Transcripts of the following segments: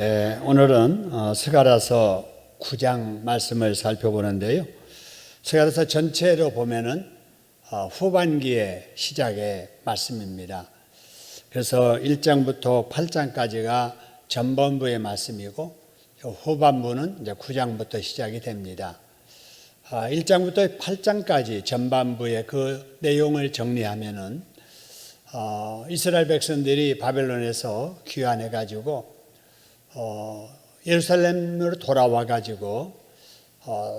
오늘은 스가랴서 9장 말씀을 살펴보는데요. 스가랴서 전체로 보면은 후반기의 시작의 말씀입니다. 그래서 1장부터 8장까지가 전반부의 말씀이고 후반부는 이제 9장부터 시작이 됩니다. 1장부터 8장까지 전반부의 그 내용을 정리하면은 이스라엘 백성들이 바벨론에서 귀환해 가지고 예루살렘으로 돌아와 가지고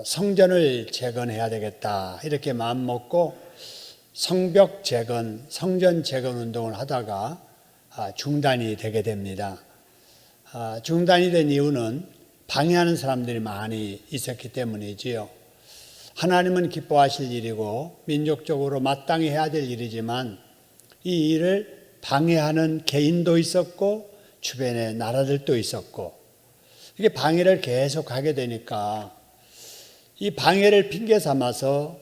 성전을 재건해야 되겠다 이렇게 마음 먹고 성벽 재건, 성전 재건 운동을 하다가 중단이 되게 됩니다. 중단이 된 이유는 방해하는 사람들이 많이 있었기 때문이지요. 하나님은 기뻐하실 일이고 민족적으로 마땅히 해야 될 일이지만 이 일을 방해하는 개인도 있었고 주변에 나라들도 있었고 이게 방해를 계속 하게 되니까 이 방해를 핑계 삼아서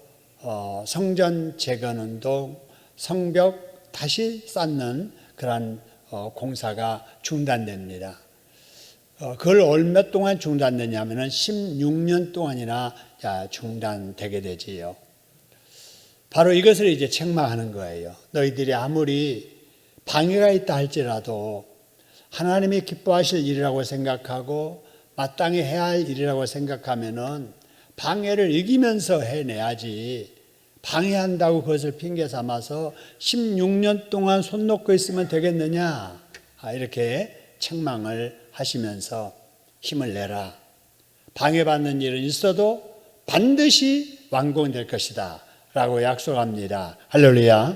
성전 재건운동, 성벽 다시 쌓는 그런 공사가 중단됩니다. 그걸 얼마 동안 중단되냐면 16년 동안이나 중단되게 되지요. 바로 이것을 이제 책망하는 거예요. 너희들이 아무리 방해가 있다 할지라도 하나님이 기뻐하실 일이라고 생각하고 마땅히 해야 할 일이라고 생각하면은 방해를 이기면서 해내야지 방해한다고 그것을 핑계 삼아서 16년 동안 손 놓고 있으면 되겠느냐 이렇게 책망을 하시면서 힘을 내라. 방해받는 일은 있어도 반드시 완공될 것이다 라고 약속합니다. 할렐루야.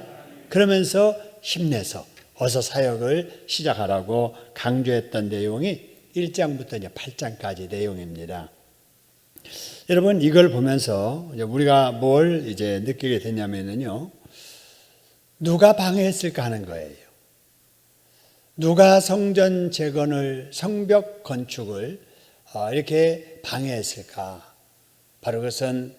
그러면서 힘내서 어서 사역을 시작하라고 강조했던 내용이 1장부터 이제 8장까지 내용입니다. 여러분 이걸 보면서 우리가 뭘 이제 느끼게 되냐면요. 누가 방해했을까 하는 거예요. 누가 성전 재건을, 성벽 건축을 이렇게 방해했을까? 바로 그것은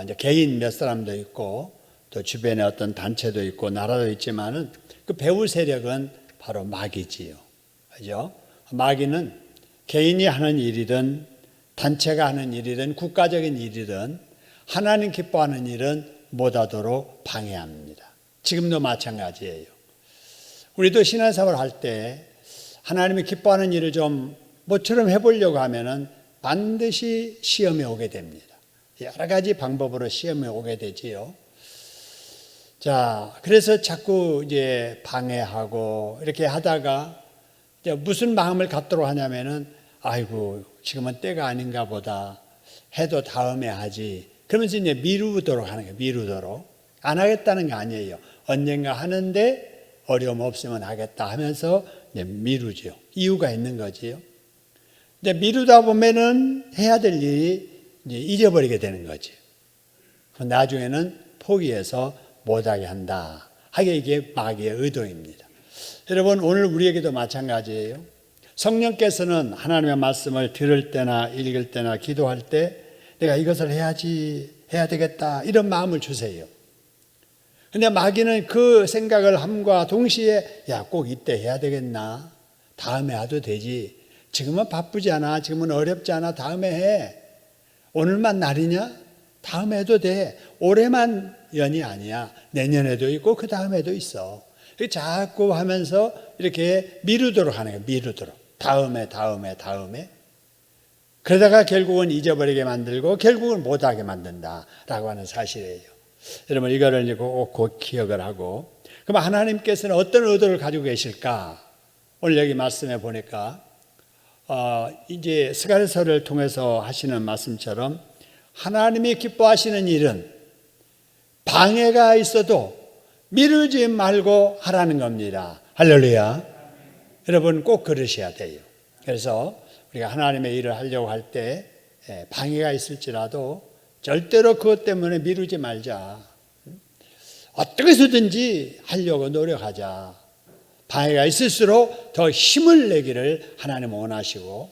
이제 개인 몇 사람도 있고 또 주변에 어떤 단체도 있고 나라도 있지만은 그 배후 세력은 바로 마귀지요. 그죠? 마귀는 개인이 하는 일이든 단체가 하는 일이든 국가적인 일이든 하나님 기뻐하는 일은 못하도록 방해합니다. 지금도 마찬가지예요. 우리도 신앙생활 할 때 하나님이 기뻐하는 일을 좀 모처럼 해보려고 하면은 반드시 시험이 오게 됩니다. 여러 가지 방법으로 시험이 오게 되지요. 자, 그래서 자꾸 이제 방해하고 이렇게 하다가 이제 무슨 마음을 갖도록 하냐면은 아이고, 지금은 때가 아닌가 보다. 해도 다음에 하지. 그러면서 이제 미루도록 하는 거예요. 미루도록. 안 하겠다는 게 아니에요. 언젠가 하는데 어려움 없으면 하겠다 하면서 이제 미루죠. 이유가 있는 거지요. 근데 미루다 보면은 해야 될 일이 이제 잊어버리게 되는 거지. 나중에는 포기해서 못하게 한다. 하게 이게 마귀의 의도입니다. 여러분 오늘 우리에게도 마찬가지예요. 성령께서는 하나님의 말씀을 들을 때나 읽을 때나 기도할 때 내가 이것을 해야지, 해야 되겠다 이런 마음을 주세요. 근데 마귀는 그 생각을 함과 동시에 야, 꼭 이때 해야 되겠나? 다음에 해도 되지. 지금은 바쁘지 않아. 지금은 어렵지 않아. 다음에 해. 오늘만 날이냐? 다음에 해도 돼. 올해만 연이 아니야. 내년에도 있고 그 다음에도 있어. 자꾸 하면서 이렇게 미루도록 하는 거예요. 미루도록. 다음에. 그러다가 결국은 잊어버리게 만들고 결국은 못하게 만든다라고 하는 사실이에요. 여러분 이거를 꼭 기억을 하고 그럼 하나님께서는 어떤 의도를 가지고 계실까? 오늘 여기 말씀해 보니까 이제 스가랴서를 통해서 하시는 말씀처럼 하나님이 기뻐하시는 일은 방해가 있어도 미루지 말고 하라는 겁니다. 할렐루야. 여러분 꼭 그러셔야 돼요. 그래서 우리가 하나님의 일을 하려고 할 때 방해가 있을지라도 절대로 그것 때문에 미루지 말자. 어떻게 해서든지 하려고 노력하자. 방해가 있을수록 더 힘을 내기를 하나님 원하시고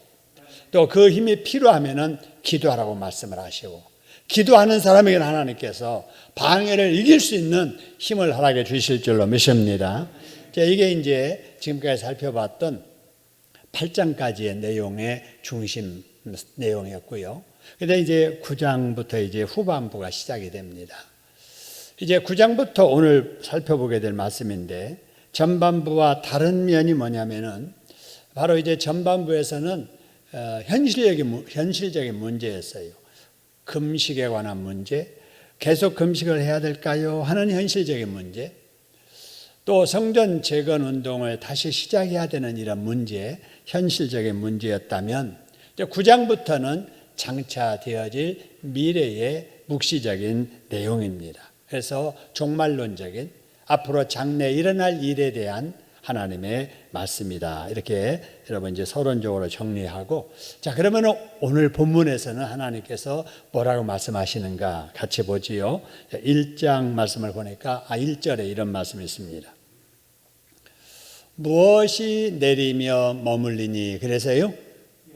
또 그 힘이 필요하면은 기도하라고 말씀을 하시고 기도하는 사람에게는 하나님께서 방해를 이길 수 있는 힘을 허락해 주실 줄로 믿습니다. 이게 이제 지금까지 살펴봤던 8장까지의 내용의 중심 내용이었고요. 근데 이제 9장부터 이제 후반부가 시작이 됩니다. 이제 9장부터 오늘 살펴보게 될 말씀인데, 전반부와 다른 면이 뭐냐면은 바로 이제 전반부에서는 현실적인 문제였어요. 금식에 관한 문제, 계속 금식을 해야 될까요? 하는 현실적인 문제, 또 성전 재건 운동을 다시 시작해야 되는 이런 문제, 현실적인 문제였다면, 이제 9장부터는 장차 되어질 미래의 묵시적인 내용입니다. 그래서 종말론적인 앞으로 장래에 일어날 일에 대한 하나님의 말씀이다. 이렇게 여러분 이제 서론적으로 정리하고, 자, 그러면 오늘 본문에서는 하나님께서 뭐라고 말씀하시는가 같이 보지요. 1장 말씀을 보니까 1절에 이런 말씀이 있습니다. 무엇이 내리며 머물리니? 그래서요,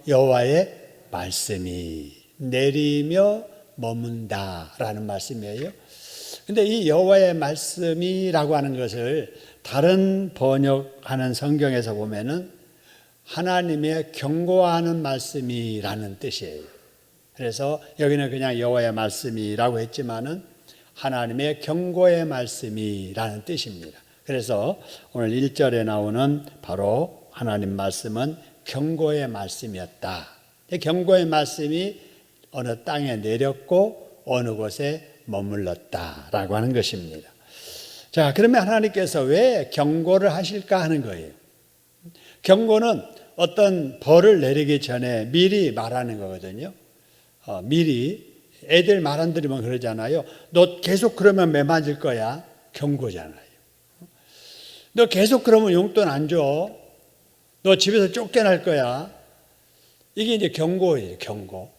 여호와의 말씀이 내리며 머문다라는 말씀이에요. 근데 이 여호와의 말씀이라고 하는 것을 다른 번역하는 성경에서 보면은 하나님의 경고하는 말씀이라는 뜻이에요. 그래서 여기는 그냥 여호와의 말씀이라고 했지만은 하나님의 경고의 말씀이라는 뜻입니다. 그래서 오늘 1절에 나오는 바로 하나님 말씀은 경고의 말씀이었다. 경고의 말씀이 어느 땅에 내렸고 어느 곳에 머물렀다라고 하는 것입니다. 자, 그러면 하나님께서 왜 경고를 하실까 하는 거예요. 경고는 어떤 벌을 내리기 전에 미리 말하는 거거든요. 미리 애들 말 안 들으면 그러잖아요. 너 계속 그러면 매 맞을 거야. 경고잖아요. 너 계속 그러면 용돈 안 줘. 너 집에서 쫓겨날 거야. 이게 이제 경고예요, 경고.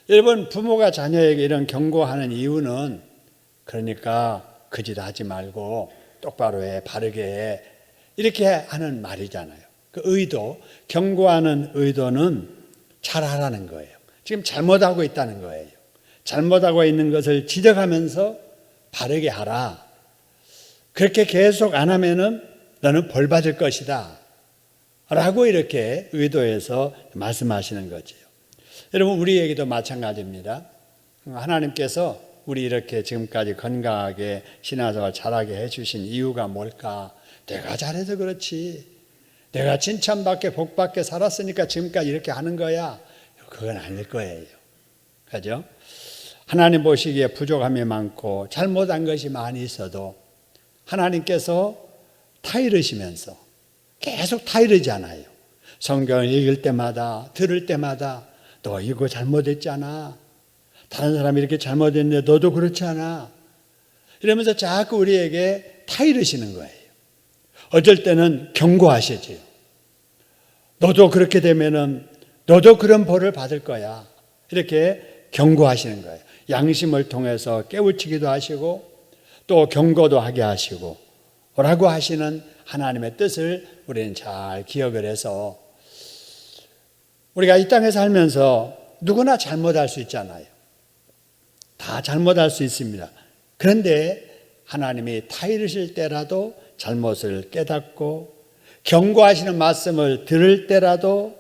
여러분, 부모가 자녀에게 이런 경고하는 이유는 그러니까 그 짓 하지 말고 똑바로 해, 바르게 해, 이렇게 하는 말이잖아요. 그 의도, 경고하는 의도는 잘하라는 거예요. 지금 잘못하고 있다는 거예요. 잘못하고 있는 것을 지적하면서 바르게 하라. 그렇게 계속 안 하면은 너는 벌 받을 것이다 라고 이렇게 의도해서 말씀하시는 거죠. 여러분, 우리에게도 마찬가지입니다. 하나님께서 우리 이렇게 지금까지 건강하게 신앙생활 잘하게 해주신 이유가 뭘까? 내가 잘해서 그렇지. 내가 칭찬받게 복받게 살았으니까 지금까지 이렇게 하는 거야. 그건 아닐 거예요. 그죠? 하나님 보시기에 부족함이 많고 잘못한 것이 많이 있어도 하나님께서 타이르시면서 계속 타이르잖아요. 성경을 읽을 때마다, 들을 때마다 너 이거 잘못했잖아. 다른 사람이 이렇게 잘못했는데 너도 그렇지 않아. 이러면서 자꾸 우리에게 타이르시는 거예요. 어쩔 때는 경고하시지요. 너도 그렇게 되면은 너도 그런 벌을 받을 거야. 이렇게 경고하시는 거예요. 양심을 통해서 깨우치기도 하시고 또 경고도 하게 하시고 라고 하시는 하나님의 뜻을 우리는 잘 기억을 해서 우리가 이 땅에 살면서 누구나 잘못할 수 있잖아요. 다 잘못할 수 있습니다. 그런데 하나님이 타이르실 때라도 잘못을 깨닫고 경고하시는 말씀을 들을 때라도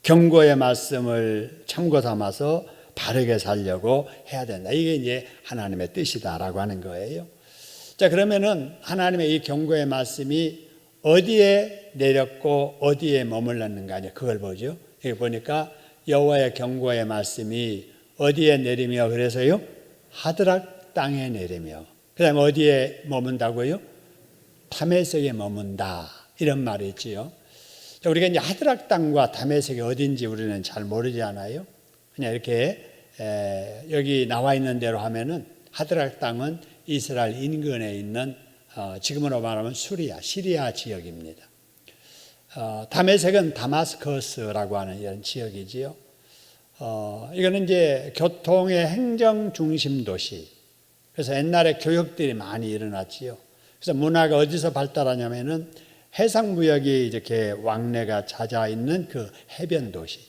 경고의 말씀을 참고 삼아서 바르게 살려고 해야 된다. 이게 이제 하나님의 뜻이다라고 하는 거예요. 자, 그러면은 하나님의 이 경고의 말씀이 어디에 내렸고 어디에 머물렀는가, 그걸 보죠. 여기 보니까 여호와의 경고의 말씀이 어디에 내리며, 그래서요, 하드락 땅에 내리며, 그 다음에 어디에 머문다고요? 다메섹에 머문다, 이런 말이 있지요. 우리가 이제 하드락 땅과 다메섹이 어딘지 우리는 잘 모르지 않아요? 그냥 이렇게 여기 나와 있는 대로 하면은 하드락 땅은 이스라엘 인근에 있는 지금으로 말하면 시리아 지역입니다. 다메섹은 다마스커스라고 하는 이런 지역이지요. 이거는 이제 교통의 행정 중심 도시. 그래서 옛날에 교역들이 많이 일어났지요. 그래서 문화가 어디서 발달하냐면은 해상무역이 이렇게 왕래가 잦아 있는 그 해변 도시.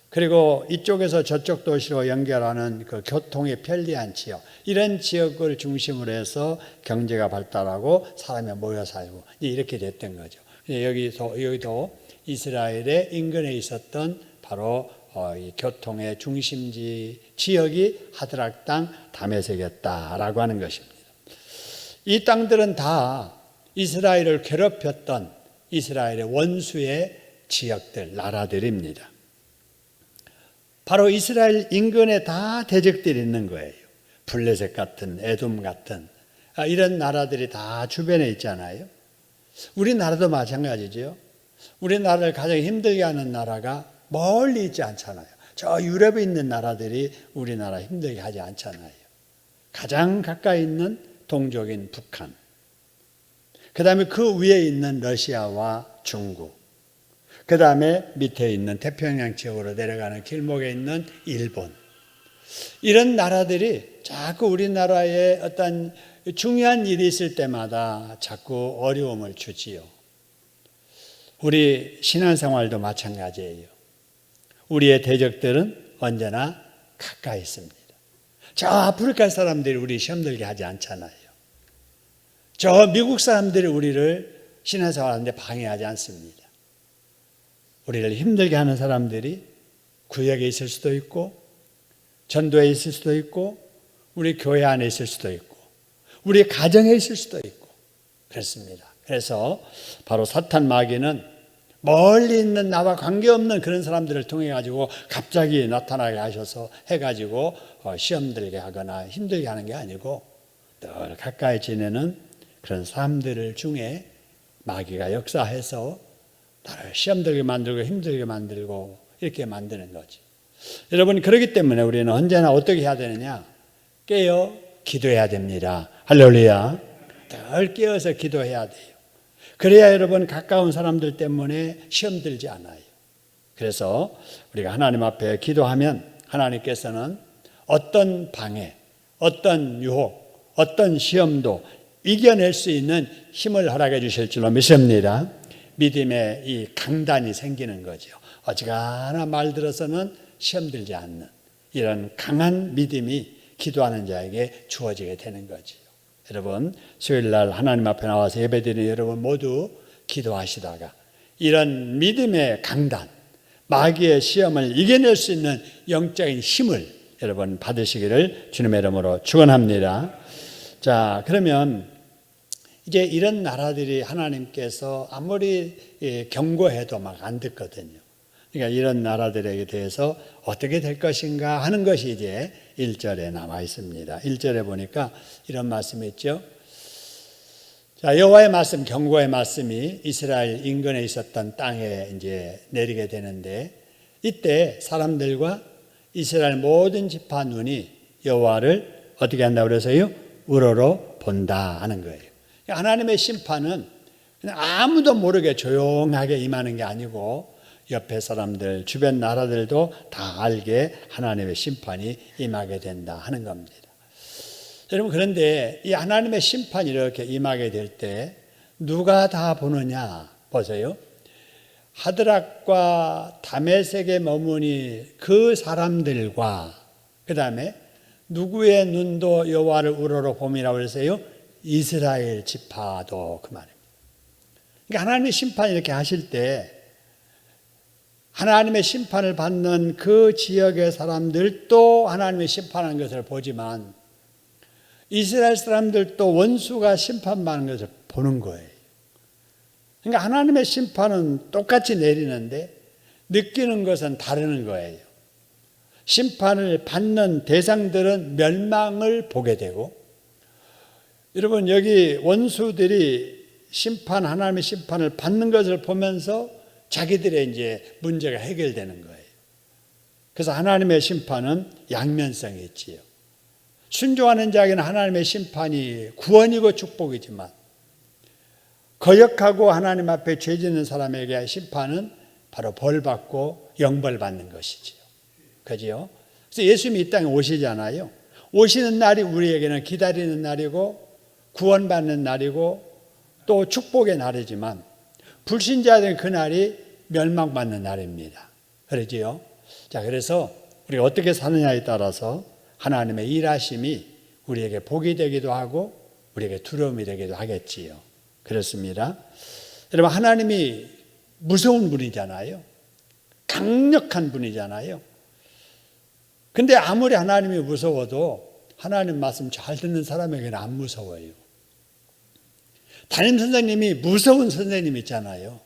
그리고 이쪽에서 저쪽 도시로 연결하는 그 교통이 편리한 지역. 이런 지역을 중심으로 해서 경제가 발달하고 사람이 모여 살고 이렇게 됐던 거죠. 여기도 이스라엘의 인근에 있었던 바로 이 교통의 중심지 지역이 하드락 땅 다메섹이었다라고 하는 것입니다. 이 땅들은 다 이스라엘을 괴롭혔던 이스라엘의 원수의 지역들, 나라들입니다. 바로 이스라엘 인근에 다 대적들이 있는 거예요. 블레셋 같은, 에돔 같은 이런 나라들이 다 주변에 있잖아요. 우리나라도 마찬가지죠. 우리나라를 가장 힘들게 하는 나라가 멀리 있지 않잖아요. 저 유럽에 있는 나라들이 우리나라 힘들게 하지 않잖아요. 가장 가까이 있는 동족인 북한, 그 다음에 그 위에 있는 러시아와 중국, 그 다음에 밑에 있는 태평양 지역으로 내려가는 길목에 있는 일본, 이런 나라들이 자꾸 우리나라에 어떤 중요한 일이 있을 때마다 자꾸 어려움을 주지요. 우리 신앙생활도 마찬가지예요. 우리의 대적들은 언제나 가까이 있습니다. 저 아프리카 사람들이 우리 시험 들게 하지 않잖아요. 저 미국 사람들이 우리를 신앙생활하는데 방해하지 않습니다. 우리를 힘들게 하는 사람들이 구역에 있을 수도 있고, 전도에 있을 수도 있고, 우리 교회 안에 있을 수도 있고, 우리 가정에 있을 수도 있고 그렇습니다. 그래서 바로 사탄 마귀는 멀리 있는 나와 관계없는 그런 사람들을 통해 가지고 갑자기 나타나게 하셔서 해가지고 시험 들게 하거나 힘들게 하는 게 아니고, 늘 가까이 지내는 그런 사람들 중에 마귀가 역사해서 나를 시험 들게 만들고 힘들게 만들고 이렇게 만드는 거지. 여러분, 그렇기 때문에 우리는 언제나 어떻게 해야 되느냐? 깨어 기도해야 됩니다. 할렐루야. 늘 깨어서 기도해야 돼요. 그래야 여러분 가까운 사람들 때문에 시험 들지 않아요. 그래서 우리가 하나님 앞에 기도하면 하나님께서는 어떤 방해, 어떤 유혹, 어떤 시험도 이겨낼 수 있는 힘을 허락해 주실 줄로 믿습니다. 믿음의 이 강단이 생기는 거죠. 어지간한 말 들어서는 시험 들지 않는 이런 강한 믿음이 기도하는 자에게 주어지게 되는 거지요. 여러분, 수요일날 하나님 앞에 나와서 예배드리는 여러분 모두 기도하시다가 이런 믿음의 강단, 마귀의 시험을 이겨낼 수 있는 영적인 힘을 여러분 받으시기를 주님의 이름으로 축원합니다. 자, 그러면 이제 이런 나라들이 하나님께서 아무리 경고해도 막 안 듣거든요. 그러니까 이런 나라들에 대해서 어떻게 될 것인가 하는 것이 이제 1절에 남아 있습니다. 1절에 보니까 이런 말씀이 있죠. 자, 여호와의 말씀, 경고의 말씀이 이스라엘 인근에 있었던 땅에 이제 내리게 되는데, 이때 사람들과 이스라엘 모든 지파 눈이 여호와를 어떻게 한다고 그래서요? 우러러 본다 하는 거예요. 하나님의 심판은 그냥 아무도 모르게 조용하게 임하는 게 아니고 옆에 사람들, 주변 나라들도 다 알게 하나님의 심판이 임하게 된다 하는 겁니다. 여러분, 그런데 이 하나님의 심판이 이렇게 임하게 될 때 누가 다 보느냐 보세요. 하드락과 다메섹에 머무니 그 사람들과 그 다음에 누구의 눈도 여호와를 우러러 봄이라고 그러세요? 이스라엘 지파도 그 말입니다. 그러니까 하나님의 심판 이렇게 하실 때 하나님의 심판을 받는 그 지역의 사람들도 하나님의 심판하는 것을 보지만 이스라엘 사람들도 원수가 심판받는 것을 보는 거예요. 그러니까 하나님의 심판은 똑같이 내리는데 느끼는 것은 다른 거예요. 심판을 받는 대상들은 멸망을 보게 되고, 여러분 여기 원수들이 하나님의 심판을 받는 것을 보면서 자기들의 이제 문제가 해결되는 거예요. 그래서 하나님의 심판은 양면성이 있지요. 순종하는 자에게는 하나님의 심판이 구원이고 축복이지만 거역하고 하나님 앞에 죄 짓는 사람에게 심판은 바로 벌받고 영벌받는 것이지요. 그죠? 그래서 예수님이 이 땅에 오시잖아요. 오시는 날이 우리에게는 기다리는 날이고 구원받는 날이고 또 축복의 날이지만 불신자들은 그 날이 멸망받는 날입니다. 그러지요? 자, 그래서 우리가 어떻게 사느냐에 따라서 하나님의 일하심이 우리에게 복이 되기도 하고 우리에게 두려움이 되기도 하겠지요. 그렇습니다. 여러분, 하나님이 무서운 분이잖아요. 강력한 분이잖아요. 근데 아무리 하나님이 무서워도 하나님 말씀 잘 듣는 사람에게는 안 무서워요. 담임 선생님이 무서운 선생님 있잖아요.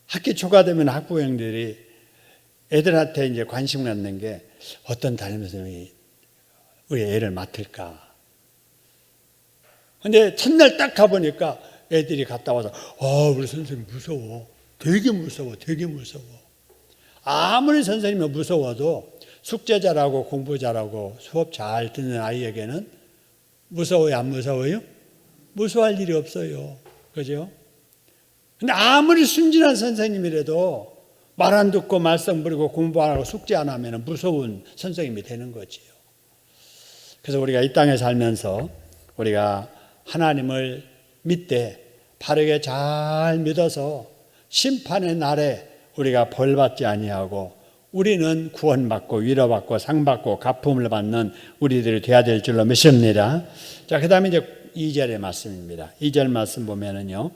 학기 초가 되면 학부형들이 애들한테 이제 관심 갖는 게 어떤 담임 선생님이 우리 애를 맡을까. 근데 첫날 딱 가보니까 애들이 갔다 와서 우리 선생님 무서워. 되게 무서워. 되게 무서워. 아무리 선생님이 무서워도 숙제 잘하고 공부 잘하고 수업 잘 듣는 아이에게는 무서워요? 안 무서워요? 무서워할 일이 없어요. 그죠? 근데 아무리 순진한 선생님이라도 말 안 듣고 말썽 부리고 공부 안 하고 숙제 안 하면 무서운 선생님이 되는 거지요. 그래서 우리가 이 땅에 살면서 우리가 하나님을 믿되 바르게 잘 믿어서 심판의 날에 우리가 벌받지 아니하고 우리는 구원받고 위로받고 상받고 갚음을 받는 우리들이 되어야 될 줄로 믿습니다. 자, 그 다음에 이제 2절의 말씀입니다. 2절 말씀 보면은요,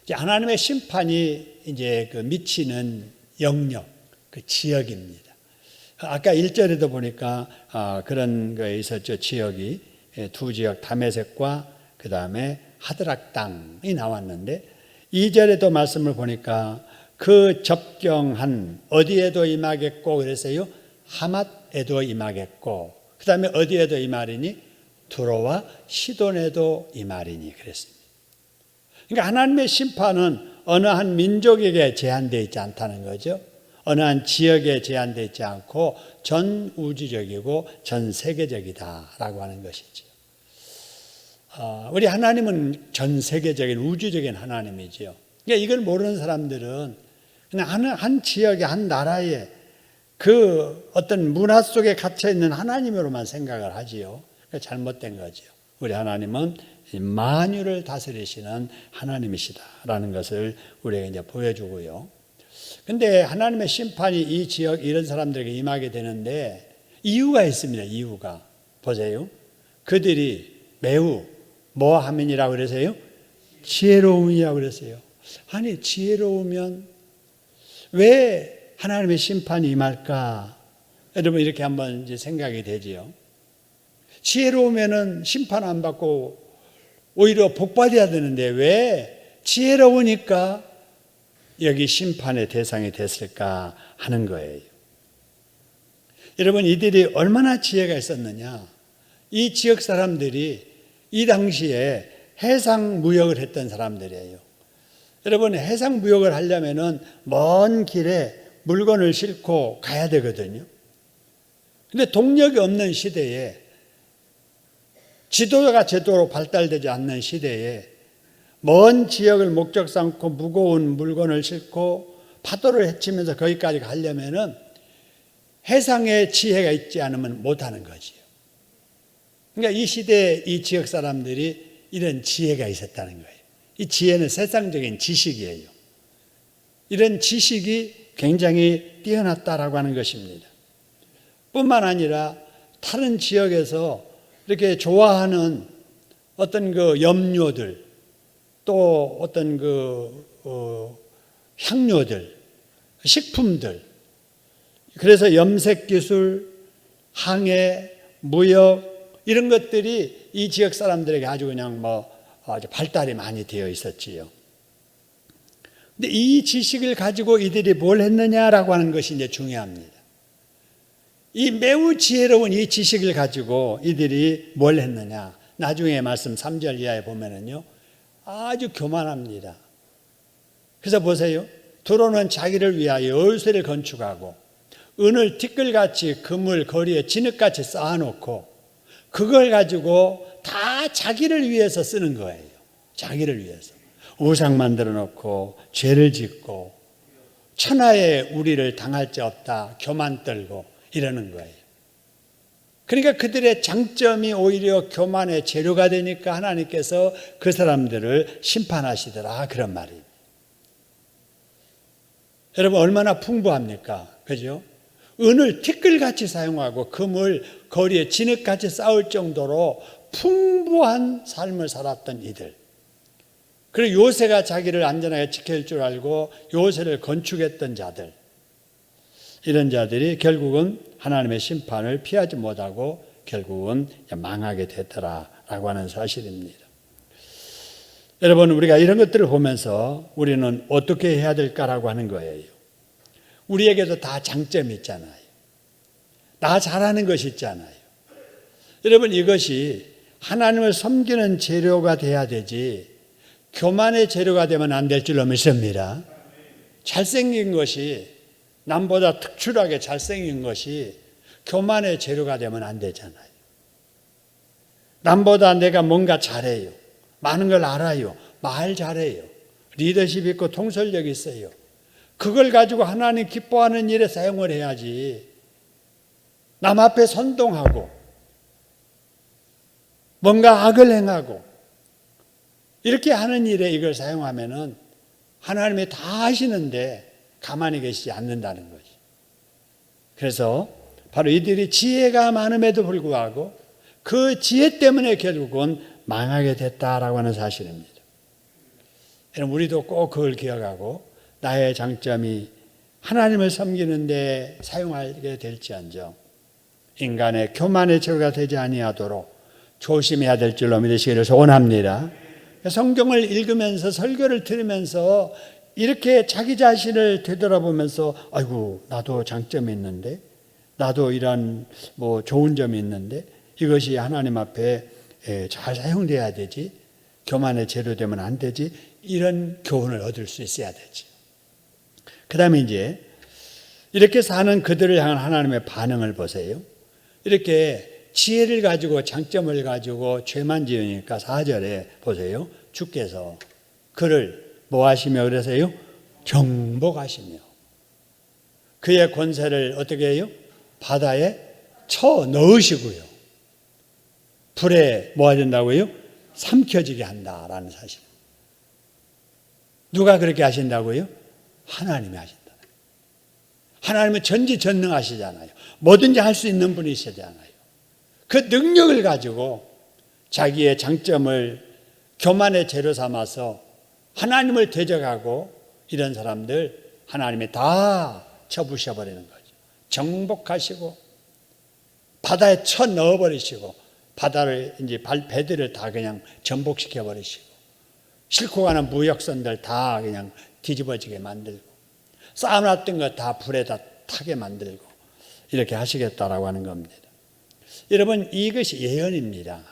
이제 하나님의 심판이 이제 그 미치는 영역, 그 지역입니다. 아까 1절에도 보니까 그런 거에 있었죠. 지역이 두 지역 다메섹과 그 다음에 하드락 땅이 나왔는데 2절에도 말씀을 보니까 그 접경한 어디에도 임하겠고 그랬어요. 하맛에도 임하겠고 그 다음에 어디에도 임하리니 두로와 시돈에도 임하리니 그랬습니다. 그러니까 하나님의 심판은 어느 한 민족에게 제한되어 있지 않다는 거죠. 어느 한 지역에 제한되어 있지 않고 전 우주적이고 전 세계적이다라고 하는 것이죠. 우리 하나님은 전 세계적인 우주적인 하나님이지요. 그러니까 이걸 모르는 사람들은 그냥 한 지역의 한 나라의 그 어떤 문화 속에 갇혀 있는 하나님으로만 생각을 하지요. 잘못된 거지요. 우리 하나님은 만유를 다스리시는 하나님이시다라는 것을 우리에게 이제 보여주고요. 근데 하나님의 심판이 이 지역 이런 사람들에게 임하게 되는데 이유가 있습니다. 이유가 보세요. 그들이 매우 뭐하면이라고 그러세요? 지혜로움이라고 그랬어요. 아니 지혜로우면 왜 하나님의 심판이 임할까? 여러분 이렇게 한번 이제 생각이 되지요. 지혜로우면은 심판 안 받고 오히려 복 받아야 되는데 왜 지혜로우니까 여기 심판의 대상이 됐을까 하는 거예요. 여러분 이들이 얼마나 지혜가 있었느냐. 이 지역 사람들이 이 당시에 해상 무역을 했던 사람들이에요. 여러분 해상 무역을 하려면은 먼 길에 물건을 싣고 가야 되거든요. 근데 동력이 없는 시대에 지도가 제대로 발달되지 않는 시대에 먼 지역을 목적 삼고 무거운 물건을 싣고 파도를 헤치면서 거기까지 가려면은 해상의 지혜가 있지 않으면 못하는 거지요. 그러니까 이 시대에 이 지역 사람들이 이런 지혜가 있었다는 거예요. 이 지혜는 세상적인 지식이에요. 이런 지식이 굉장히 뛰어났다라고 하는 것입니다. 뿐만 아니라 다른 지역에서 이렇게 좋아하는 어떤 그 염료들 또 어떤 향료들, 식품들, 그래서 염색 기술, 항해, 무역 이런 것들이 이 지역 사람들에게 아주 그냥 아주 발달이 많이 되어 있었지요. 근데 이 지식을 가지고 이들이 뭘 했느냐라고 하는 것이 이제 중요합니다. 이 매우 지혜로운 이 지식을 가지고 이들이 뭘 했느냐. 나중에 말씀 3절 이하에 보면은요. 아주 교만합니다. 그래서 보세요. 두로는 자기를 위하여 열쇠를 건축하고 은을 티끌같이 금을 거리에 진흙같이 쌓아놓고 그걸 가지고 다 자기를 위해서 쓰는 거예요. 자기를 위해서. 우상 만들어 놓고 죄를 짓고 천하의 우리를 당할 자 없다. 교만 떨고 이러는 거예요. 그러니까 그들의 장점이 오히려 교만의 재료가 되니까 하나님께서 그 사람들을 심판하시더라. 그런 말이에요. 여러분 얼마나 풍부합니까? 그죠? 은을 티끌같이 사용하고 금을 거리에 진흙같이 쌓을 정도로 풍부한 삶을 살았던 이들. 그리고 요새가 자기를 안전하게 지킬 줄 알고 요새를 건축했던 자들, 이런 자들이 결국은 하나님의 심판을 피하지 못하고 결국은 망하게 됐더라라고 하는 사실입니다. 여러분, 우리가 이런 것들을 보면서 우리는 어떻게 해야 될까라고 하는 거예요. 우리에게도 다 장점이 있잖아요. 나 잘하는 것이 있잖아요. 여러분, 이것이 하나님을 섬기는 재료가 돼야 되지 교만의 재료가 되면 안 될 줄로 믿습니다. 잘생긴 것이, 남보다 특출하게 잘생긴 것이 교만의 재료가 되면 안 되잖아요. 남보다 내가 뭔가 잘해요. 많은 걸 알아요. 말 잘해요. 리더십 있고 통솔력 있어요. 그걸 가지고 하나님 기뻐하는 일에 사용을 해야지. 남 앞에 선동하고 뭔가 악을 행하고 이렇게 하는 일에 이걸 사용하면은 하나님이 다 하시는데 가만히 계시지 않는다는 거지. 그래서 바로 이들이 지혜가 많음에도 불구하고 그 지혜 때문에 결국은 망하게 됐다라고 하는 사실입니다. 여러분, 우리도 꼭 그걸 기억하고 나의 장점이 하나님을 섬기는 데 사용하게 될지언정 인간의 교만의 재료가 되지 아니하도록 조심해야 될 줄로 믿으시기를 소원합니다. 성경을 읽으면서 설교를 들으면서 이렇게 자기 자신을 되돌아보면서 아이고, 나도 장점이 있는데, 나도 이런 좋은 점이 있는데 이것이 하나님 앞에 잘 사용돼야 되지, 교만의 재료 되면 안 되지, 이런 교훈을 얻을 수 있어야 되지. 그 다음에 이제 이렇게 사는 그들을 향한 하나님의 반응을 보세요. 이렇게 지혜를 가지고 장점을 가지고 죄만 지으니까 4절에 보세요. 주께서 그를 뭐 하시며 그러세요? 정복하시며 그의 권세를 어떻게 해요? 바다에 쳐 넣으시고요. 불에 뭐 하신다고요? 삼켜지게 한다라는 사실. 누가 그렇게 하신다고요? 하나님이 하신다. 하나님은 전지전능하시잖아요. 뭐든지 할 수 있는 분이시잖아요. 그 능력을 가지고 자기의 장점을 교만의 재료 삼아서 하나님을 대적하고 이런 사람들 하나님이 다 쳐부셔버리는 거죠. 정복하시고 바다에 쳐 넣어버리시고 바다를 이제 배들을 다 그냥 전복시켜버리시고 싣고 가는 무역선들 다 그냥 뒤집어지게 만들고 쌓아놨던 거 다 불에다 타게 만들고 이렇게 하시겠다라고 하는 겁니다. 여러분, 이것이 예언입니다.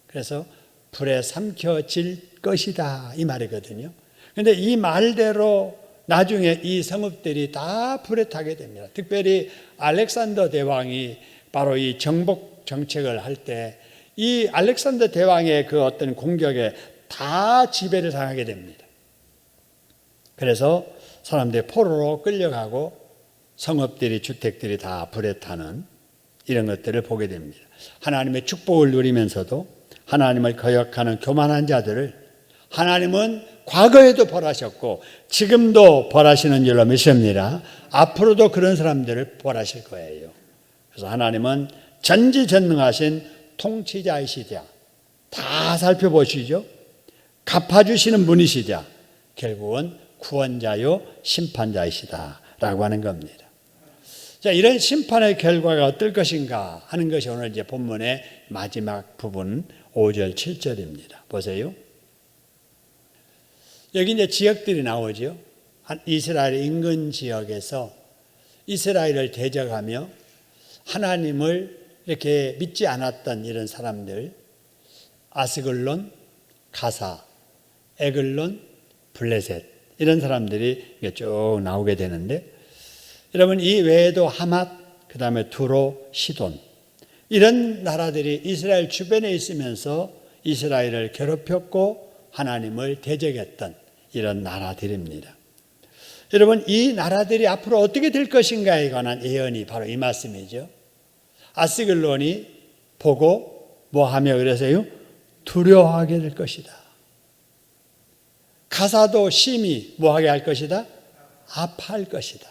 그래서 불에 삼켜질 것이다 이 말이거든요. 그런데 이 말대로 나중에 이 성읍들이 다 불에 타게 됩니다. 특별히 알렉산더 대왕이 바로 이 정복 정책을 할 때 이 알렉산더 대왕의 그 어떤 공격에 다 지배를 당하게 됩니다. 그래서 사람들이 포로로 끌려가고 성읍들이 주택들이 다 불에 타는 이런 것들을 보게 됩니다. 하나님의 축복을 누리면서도 하나님을 거역하는 교만한 자들을 하나님은 과거에도 벌하셨고 지금도 벌하시는 줄로 믿습니다. 앞으로도 그런 사람들을 벌하실 거예요. 그래서 하나님은 전지전능하신 통치자이시자 다 살펴보시죠. 갚아주시는 분이시자 결국은 구원자요 심판자이시다라고 하는 겁니다. 자, 이런 심판의 결과가 어떨 것인가 하는 것이 오늘 이제 본문의 마지막 부분 5절 7절입니다. 보세요. 여기 이제 지역들이 나오죠. 이스라엘 인근 지역에서 이스라엘을 대적하며 하나님을 이렇게 믿지 않았던 이런 사람들, 아스글론, 가사, 에글론, 블레셋 이런 사람들이 쭉 나오게 되는데, 여러분 이 외에도 하맛, 그 다음에 두로, 시돈 이런 나라들이 이스라엘 주변에 있으면서 이스라엘을 괴롭혔고 하나님을 대적했던 이런 나라들입니다. 여러분 이 나라들이 앞으로 어떻게 될 것인가에 관한 예언이 바로 이 말씀이죠. 아스글론이 보고 뭐하며 그러세요? 두려워하게 될 것이다. 가사도 심히 뭐하게 할 것이다? 아파할 것이다.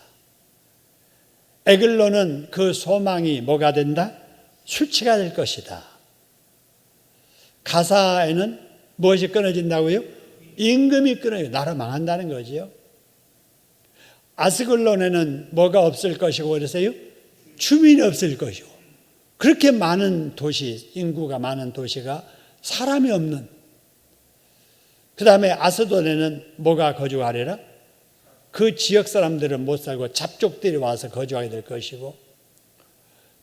에글론은 그 소망이 뭐가 된다? 수치가 될 것이다. 가사에는 무엇이 끊어진다고요? 임금이 끊어요. 나라 망한다는 거지요. 아스글론에는 뭐가 없을 것이고 그러세요? 주민이 없을 것이고. 그렇게 많은 도시, 인구가 많은 도시가 사람이 없는. 그 다음에 아스돈에는 뭐가 거주하리라? 그 지역 사람들은 못 살고 잡족들이 와서 거주하게 될 것이고.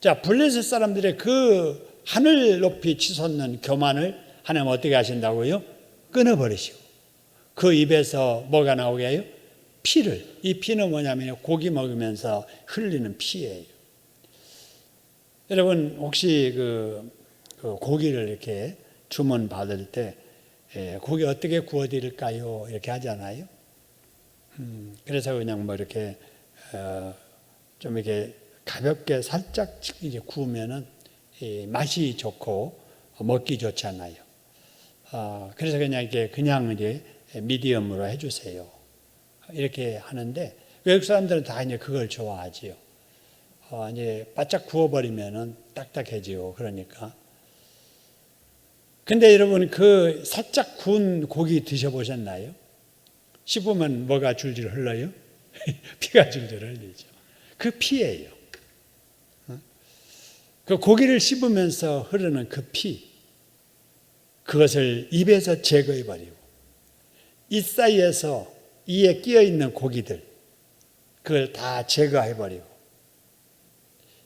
자, 블레셋 사람들의 그 하늘 높이 치솟는 교만을 하나님 어떻게 하신다고요? 끊어버리시고. 그 입에서 뭐가 나오게 해요? 피를. 이 피는 뭐냐면 고기 먹으면서 흘리는 피예요. 여러분 혹시 그 고기를 이렇게 주문 받을 때 고기 어떻게 구워드릴까요? 이렇게 하잖아요. 그래서 그냥 뭐 이렇게 좀 이렇게 가볍게 살짝 이제 구우면은 맛이 좋고 먹기 좋잖아요. 그래서 그냥 이제 미디엄으로 해주세요. 이렇게 하는데 외국 사람들은 다 이제 그걸 좋아하지요. 이제 바짝 구워버리면은 딱딱해지고 그러니까. 근데 여러분 그 살짝 구운 고기 드셔보셨나요? 씹으면 뭐가 줄줄 흘러요? 피가 줄줄 흘리죠. 그 피예요. 그 고기를 씹으면서 흐르는 그 피, 그것을 입에서 제거해버리고 이 사이에서 이에 끼어있는 고기들 그걸 다 제거해버리고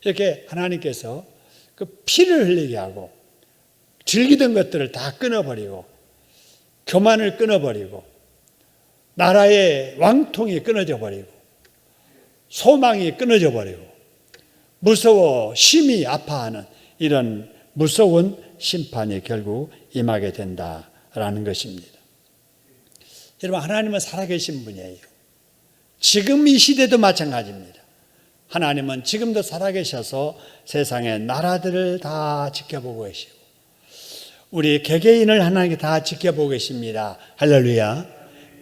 이렇게 하나님께서 그 피를 흘리게 하고 즐기던 것들을 다 끊어버리고 교만을 끊어버리고 나라의 왕통이 끊어져 버리고 소망이 끊어져 버리고 무서워 심히 아파하는 이런 무서운 심판이 결국 임하게 된다라는 것입니다. 여러분 하나님은 살아계신 분이에요. 지금 이 시대도 마찬가지입니다. 하나님은 지금도 살아계셔서 세상의 나라들을 다 지켜보고 계시고 우리 개개인을 하나님께 다 지켜보고 계십니다. 할렐루야.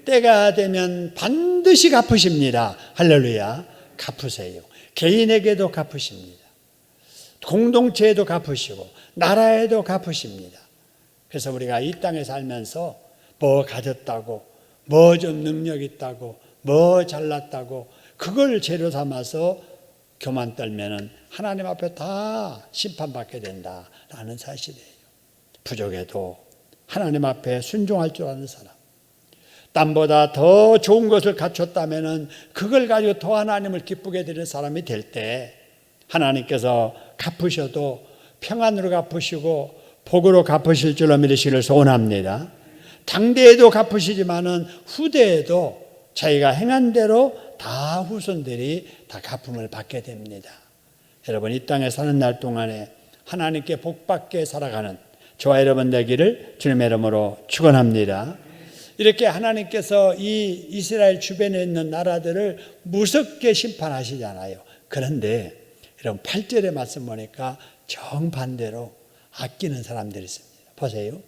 때가 되면 반드시 갚으십니다. 할렐루야. 갚으세요. 개인에게도 갚으십니다. 공동체에도 갚으시고 나라에도 갚으십니다. 그래서 우리가 이 땅에 살면서 뭐 가졌다고 뭐 좀 능력 있다고 뭐 잘났다고 그걸 재료 삼아서 교만 떨면은 하나님 앞에 다 심판받게 된다라는 사실이에요. 부족해도 하나님 앞에 순종할 줄 아는 사람, 땀보다 더 좋은 것을 갖췄다면은 그걸 가지고 더 하나님을 기쁘게 드리는 사람이 될 때 하나님께서 갚으셔도 평안으로 갚으시고 복으로 갚으실 줄로 믿으시기를 소원합니다. 당대에도 갚으시지만은 후대에도 자기가 행한 대로 다 후손들이 다 갚음을 받게 됩니다. 여러분 이 땅에 사는 날 동안에 하나님께 복받게 살아가는 저와 여러분 되기를 주님의 이름으로 축원합니다. 이렇게 하나님께서 이 이스라엘 주변에 있는 나라들을 무섭게 심판하시잖아요. 그런데 여러분 8절의 말씀 보니까 정반대로 아끼는 사람들이 있습니다. 보세요.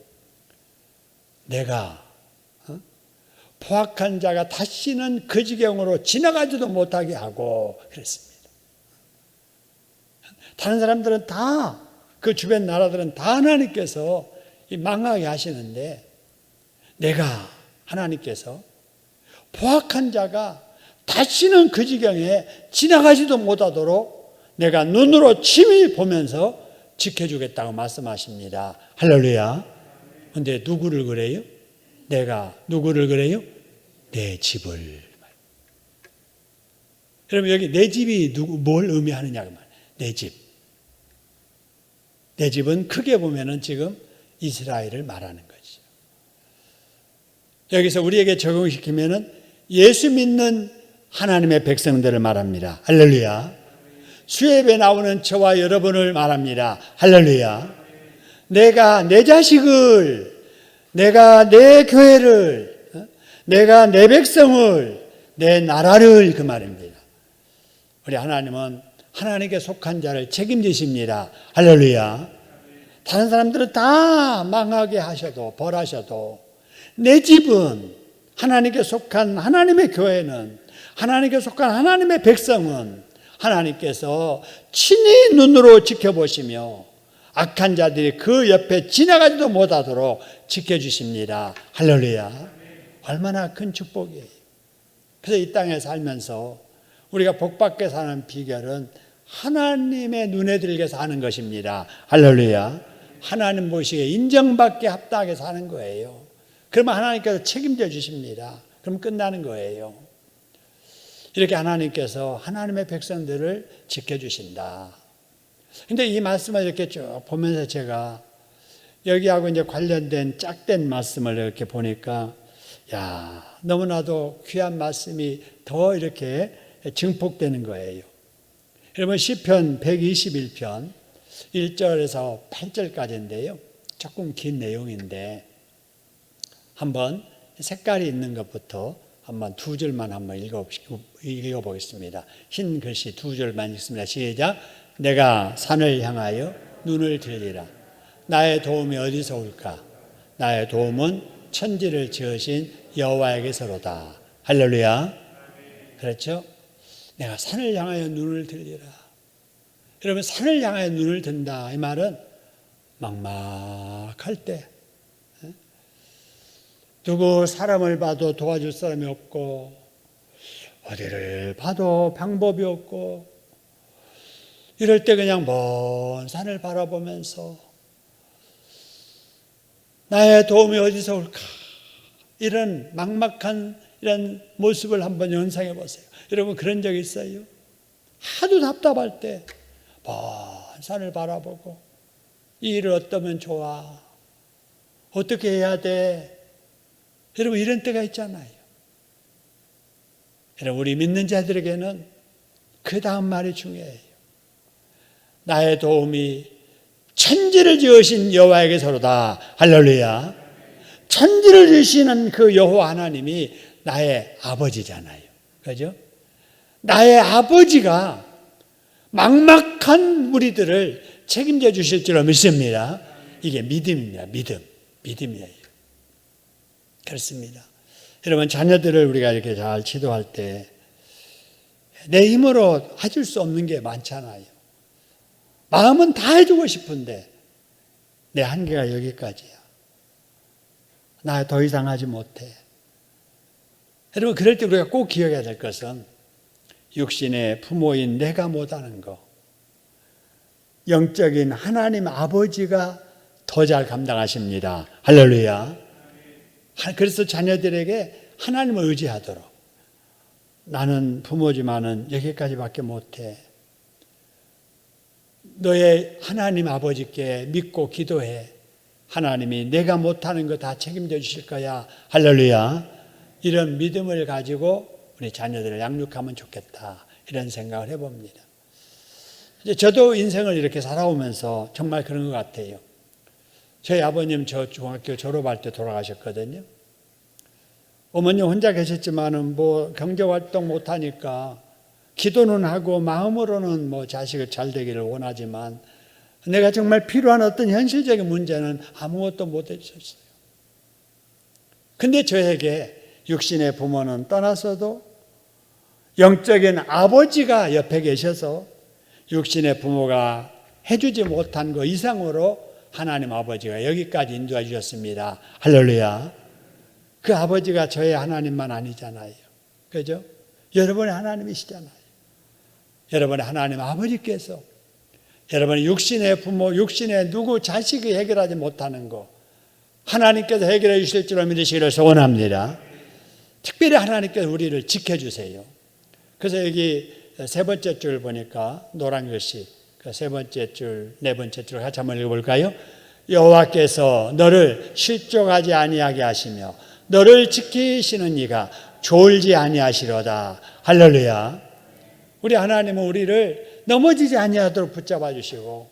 내가 포악한 자가 다시는 그 지경으로 지나가지도 못하게 하고 그랬습니다. 다른 사람들은 다 그 주변 나라들은 다 하나님께서 망하게 하시는데 내가 하나님께서 포악한 자가 다시는 그 지경에 지나가지도 못하도록 내가 눈으로 친히 보면서 지켜주겠다고 말씀하십니다. 할렐루야. 그런데 누구를 그래요? 내가 누구를 그래요? 내 집을. 여러분 여기 내 집이 뭘 의미하느냐 그 말. 내 집. 내 집은 크게 보면은 지금 이스라엘을 말하는 거죠. 여기서 우리에게 적용시키면은 예수 믿는 하나님의 백성들을 말합니다. 할렐루야. 수협에 나오는 저와 여러분을 말합니다. 할렐루야. 내가 내 자식을, 내가 내 교회를, 내가 내 백성을, 내 나라를 그 말입니다. 우리 하나님은 하나님께 속한 자를 책임지십니다. 할렐루야. 다른 사람들은 다 망하게 하셔도 벌하셔도 내 집은 하나님께 속한 하나님의 교회는 하나님께 속한 하나님의 백성은 하나님께서 친히 눈으로 지켜보시며 악한 자들이 그 옆에 지나가지도 못하도록 지켜주십니다. 할렐루야. 얼마나 큰 축복이에요. 그래서 이 땅에 살면서 우리가 복받게 사는 비결은 하나님의 눈에 들게 사는 것입니다. 할렐루야. 하나님 보시기에 인정받게 합당하게 사는 거예요. 그러면 하나님께서 책임져 주십니다. 그럼 끝나는 거예요. 이렇게 하나님께서 하나님의 백성들을 지켜주신다. 근데 이 말씀을 이렇게 쭉 보면서 제가 여기하고 이제 관련된 짝된 말씀을 이렇게 보니까 야, 너무나도 귀한 말씀이 더 이렇게 증폭되는 거예요. 여러분 시편 121편 1절에서 8절까지인데요. 조금 긴 내용인데 한번 색깔이 있는 것부터 한번 두 줄만 한번 읽어보겠습니다. 흰 글씨 두 줄만 읽습니다. 시작. 내가 산을 향하여 눈을 들리라. 나의 도움이 어디서 올까? 나의 도움은 천지를 지으신 여호와에게서로다. 할렐루야. 그렇죠? 내가 산을 향하여 눈을 들리라. 여러분 산을 향하여 눈을 든다. 이 말은 막막할 때 누구 사람을 봐도 도와줄 사람이 없고 어디를 봐도 방법이 없고 이럴 때 그냥 먼 산을 바라보면서 나의 도움이 어디서 올까? 이런 막막한 이런 모습을 한번 연상해 보세요. 여러분 그런 적 있어요? 하도 답답할 때 먼 산을 바라보고 이 일을 어떠면 좋아? 어떻게 해야 돼? 여러분 이런 때가 있잖아요. 여러분 우리 믿는 자들에게는 그 다음 말이 중요해요. 나의 도움이 천지를 지으신 여호와에게서로다. 할렐루야. 천지를 지으시는 그 여호와 하나님이 나의 아버지잖아요. 그죠? 나의 아버지가 막막한 우리들을 책임져 주실 줄 믿습니다. 이게 믿음입니다. 믿음이에요. 그렇습니다. 여러분 자녀들을 우리가 이렇게 잘 지도할 때 내 힘으로 해줄 수 없는 게 많잖아요. 마음은 다 해주고 싶은데 내 한계가 여기까지야. 나 더 이상 하지 못해. 여러분 그럴 때 우리가 꼭 기억해야 될 것은 육신의 부모인 내가 못하는 거, 영적인 하나님 아버지가 더 잘 감당하십니다. 할렐루야. 그래서 자녀들에게 하나님을 의지하도록 나는 부모지만은 여기까지밖에 못해. 너의 하나님 아버지께 믿고 기도해. 하나님이 내가 못하는 거 다 책임져 주실 거야. 할렐루야. 이런 믿음을 가지고 우리 자녀들을 양육하면 좋겠다. 이런 생각을 해봅니다. 저도 인생을 이렇게 살아오면서 정말 그런 것 같아요. 저희 아버님 저 중학교 졸업할 때 돌아가셨거든요. 어머니 혼자 계셨지만은 뭐 경제활동 못하니까 기도는 하고 마음으로는 뭐 자식을 잘 되기를 원하지만 내가 정말 필요한 어떤 현실적인 문제는 아무것도 못 해주셨어요. 근데 저에게 육신의 부모는 떠나서도 영적인 아버지가 옆에 계셔서 육신의 부모가 해주지 못한 것 이상으로 하나님 아버지가 여기까지 인도해 주셨습니다. 할렐루야. 그 아버지가 저의 하나님만 아니잖아요. 그죠? 여러분의 하나님이시잖아요. 여러분의 하나님 아버지께서 여러분의 육신의 부모, 육신의 누구 자식이 해결하지 못하는 거 하나님께서 해결해 주실 줄 믿으시기를 소원합니다. 특별히 하나님께서 우리를 지켜주세요. 그래서 여기 세 번째 줄 보니까 노란 글씨 그 세 번째 줄, 네 번째 줄 같이 한번 읽어볼까요? 여호와께서 너를 실족하지 아니하게 하시며 너를 지키시는 이가 졸지 아니하시로다. 할렐루야. 우리 하나님은 우리를 넘어지지 아니하도록 붙잡아 주시고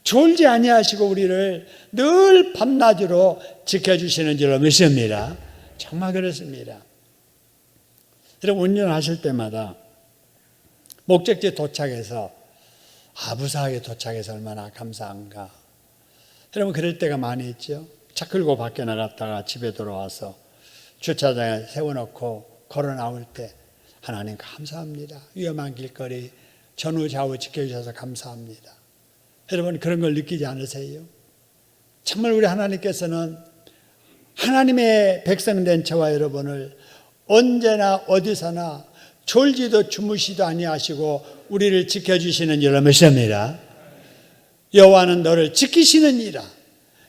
졸지 아니하시고 우리를 늘 밤낮으로 지켜주시는 줄로 믿습니다. 정말 그렇습니다. 여러분 운전하실 때마다 목적지에 도착해서 무사하게 도착해서 얼마나 감사한가. 여러분 그럴 때가 많이 있죠. 차 끌고 밖에 나갔다가 집에 돌아와서 주차장에 세워놓고 걸어 나올 때 하나님 감사합니다. 위험한 길거리 전후 좌우 지켜주셔서 감사합니다. 여러분 그런 걸 느끼지 않으세요? 정말 우리 하나님께서는 하나님의 백성된 저와 여러분을 언제나 어디서나 졸지도 주무시도 아니하시고 우리를 지켜주시는 이라 믿습니다. 여호와는 너를 지키시느니라.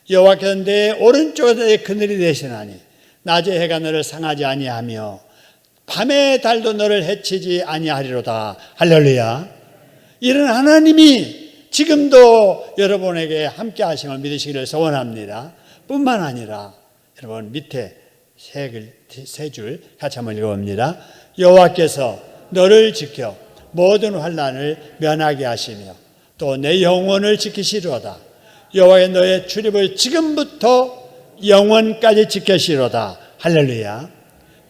여호와께서 내 오른쪽에 내 그늘이 되시나니 낮에 해가 너를 상하지 아니하며 밤에 달도 너를 해치지 아니하리로다. 할렐루야. 이런 하나님이 지금도 여러분에게 함께 하심을 믿으시기를 소원합니다. 뿐만 아니라 여러분 밑에 세 줄 같이 한번 읽어봅니다. 여호와께서 너를 지켜 모든 환난을 면하게 하시며 또 내 영혼을 지키시리로다. 여호와의 너의 출입을 지금부터 영원까지 지키시리로다. 할렐루야.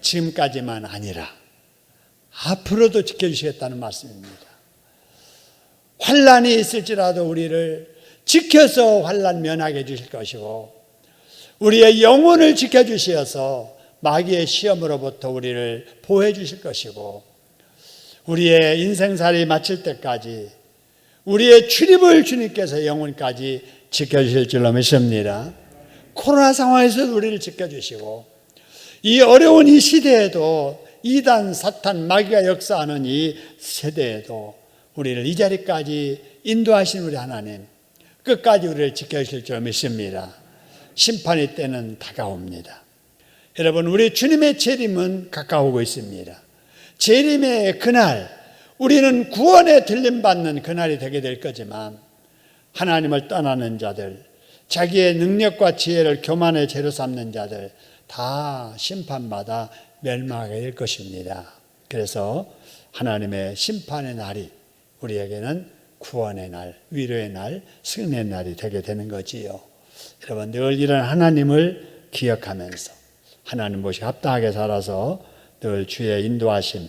지금까지만 아니라 앞으로도 지켜주시겠다는 말씀입니다. 환난이 있을지라도 우리를 지켜서 환난 면하게 해주실 것이고 우리의 영혼을 지켜주셔서 마귀의 시험으로부터 우리를 보호해 주실 것이고 우리의 인생살이 마칠 때까지 우리의 출입을 주님께서 영원까지 지켜주실 줄로 믿습니다. 코로나 상황에서도 우리를 지켜주시고 이 어려운 이 시대에도 이단, 사탄, 마귀가 역사하는 이 세대에도 우리를 이 자리까지 인도하신 우리 하나님 끝까지 우리를 지켜주실 줄 믿습니다. 심판의 때는 다가옵니다. 여러분 우리 주님의 재림은 가까우고 있습니다. 재림의 그날 우리는 구원에 들림받는 그날이 되게 될 거지만 하나님을 떠나는 자들 자기의 능력과 지혜를 교만의 죄로 삼는 자들 다 심판받아 멸망하게 될 것입니다. 그래서 하나님의 심판의 날이 우리에게는 구원의 날, 위로의 날, 승리의 날이 되게 되는 거지요. 여러분 늘 이런 하나님을 기억하면서 하나님 보시고 합당하게 살아서 늘 주의 인도하심,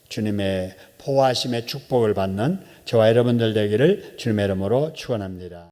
주님의 보호하심의 축복을 받는 저와 여러분들 되기를 주님의 이름으로 축원합니다.